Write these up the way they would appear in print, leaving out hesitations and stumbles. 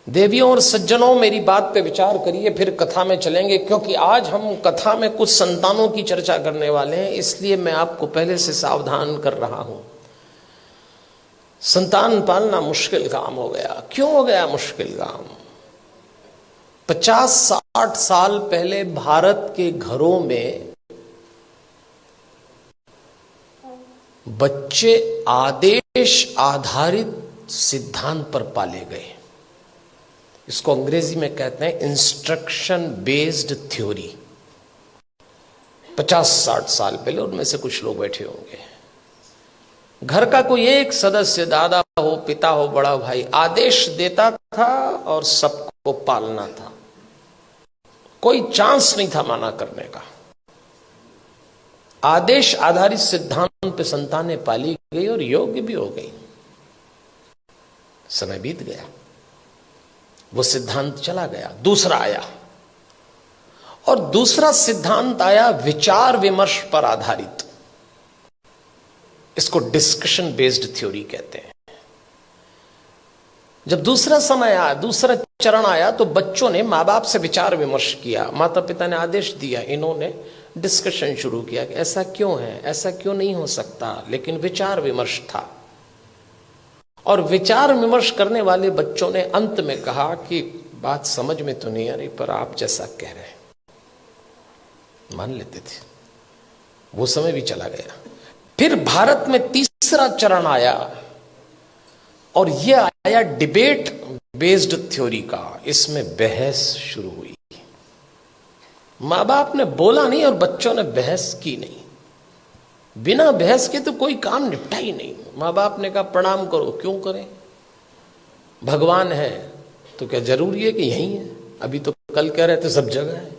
देवियों और सज्जनों, मेरी बात पे विचार करिए, फिर कथा में चलेंगे। क्योंकि आज हम कथा में कुछ संतानों की चर्चा करने वाले हैं, इसलिए मैं आपको पहले से सावधान कर रहा हूं। संतान पालना मुश्किल काम हो गया। क्यों हो गया मुश्किल काम? 50-60 साल पहले भारत के घरों में बच्चे आदेश आधारित सिद्धांत पर पाले गए। इसको अंग्रेजी में कहते हैं इंस्ट्रक्शन बेस्ड थ्योरी। 50-60 साल पहले, उनमें से कुछ लोग बैठे होंगे, घर का कोई एक सदस्य, दादा हो, पिता हो, बड़ा भाई, आदेश देता था और सबको पालना था। कोई चांस नहीं था माना करने का। आदेश आधारित सिद्धांत पे संतानें पाली गई और योग्य भी हो गई। समय बीत गया, वो सिद्धांत चला गया, दूसरा आया। और दूसरा सिद्धांत आया विचार विमर्श पर आधारित। इसको डिस्कशन बेस्ड थ्योरी कहते हैं। जब दूसरा समय आया, दूसरा चरण आया, तो बच्चों ने मां बाप से विचार विमर्श किया। माता पिता ने आदेश दिया, इन्होंने डिस्कशन शुरू किया कि ऐसा क्यों है, ऐसा क्यों नहीं हो सकता। लेकिन विचार विमर्श था, और विचार विमर्श करने वाले बच्चों ने अंत में कहा कि बात समझ में तो नहीं आ रही, पर आप जैसा कह रहे हैं मान लेते थे। वो समय भी चला गया। फिर भारत में तीसरा चरण आया, और यह आया डिबेट बेस्ड थ्योरी का। इसमें बहस शुरू हुई। मां बाप ने बोला नहीं और बच्चों ने बहस की नहीं। बिना बहस के तो कोई काम निपटा ही नहीं। मां बाप ने कहा प्रणाम करो, क्यों करें? भगवान है तो क्या जरूरी है कि यही है? अभी तो कल कह रहे थे सब जगह है।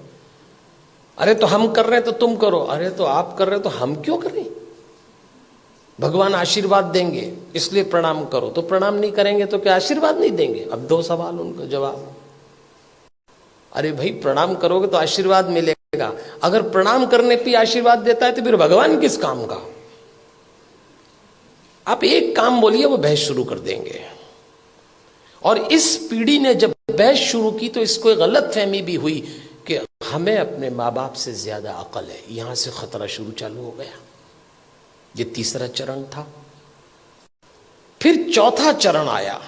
अरे तो हम कर रहे हैं तो तुम करो। अरे तो आप कर रहे हो तो हम क्यों करें? भगवान आशीर्वाद देंगे इसलिए प्रणाम करो। तो प्रणाम नहीं करेंगे तो क्या आशीर्वाद नहीं देंगे? अब दो सवाल, उनका जवाब। अरे भाई, प्रणाम करोगे तो आशीर्वाद मिलेगा। अगर प्रणाम करने पे आशीर्वाद देता है तो फिर भगवान किस काम का? आप एक काम बोलिए, वो बहस शुरू कर देंगे। और इस पीढ़ी ने जब बहस शुरू की तो इसको एक गलत फहमी भी हुई कि हमें अपने माँ बाप से ज्यादा अकल है। यहां से खतरा शुरू चालू हो गया। ये तीसरा चरण था। फिर चौथा चरण आया।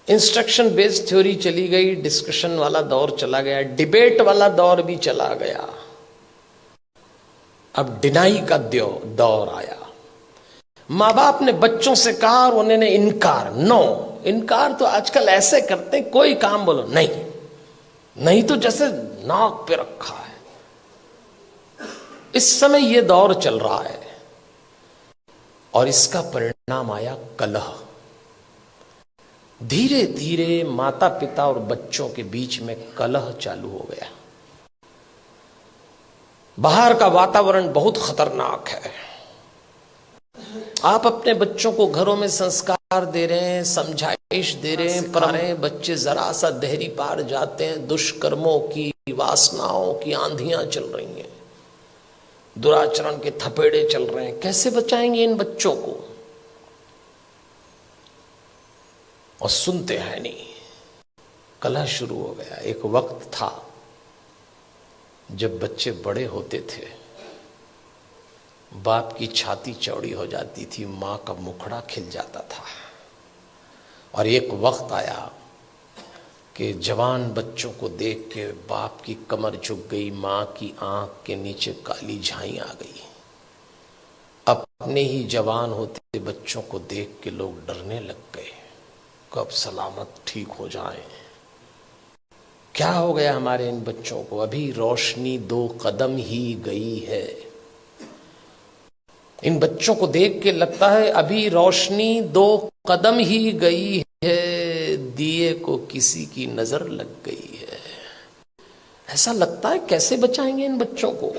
इंस्ट्रक्शन बेस्ड थ्योरी चली गई, डिस्कशन वाला दौर चला गया, डिबेट वाला दौर भी चला गया। अब डिनाई का दौर आया। मां बाप ने बच्चों से कहा और उन्होंने इनकार। नो, इनकार तो आजकल ऐसे करते हैं, कोई काम बोलो नहीं, नहीं तो जैसे नाक पे रखा है। इस समय यह दौर चल रहा है, और इसका परिणाम आया कलह। धीरे धीरे माता पिता और बच्चों के बीच में कलह चालू हो गया। बाहर का वातावरण बहुत खतरनाक है। आप अपने बच्चों को घरों में संस्कार दे रहे हैं, समझाइश दे रहे हैं, पर बच्चे जरा सा देहरी पार जाते हैं। दुष्कर्मों की, वासनाओं की आंधियां चल रही हैं, दुराचरण के थपेड़े चल रहे हैं। कैसे बचाएंगे इन बच्चों को? और सुनते हैं नहीं। कलह शुरू हो गया। एक वक्त था जब बच्चे बड़े होते थे, बाप की छाती चौड़ी हो जाती थी, मां का मुखड़ा खिल जाता था। और एक वक्त आया कि जवान बच्चों को देख के बाप की कमर झुक गई, मां की आंख के नीचे काली झाई आ गई। अपने ही जवान होते बच्चों को देख के लोग डरने लग गए, कब सलामत ठीक हो जाएं। क्या हो गया हमारे इन बच्चों को? अभी रोशनी 2 कदम ही गई है। इन बच्चों को देख के लगता है अभी रोशनी 2 कदम ही गई है, दिए को किसी की नजर लग गई है। ऐसा लगता है। कैसे बचाएंगे इन बच्चों को?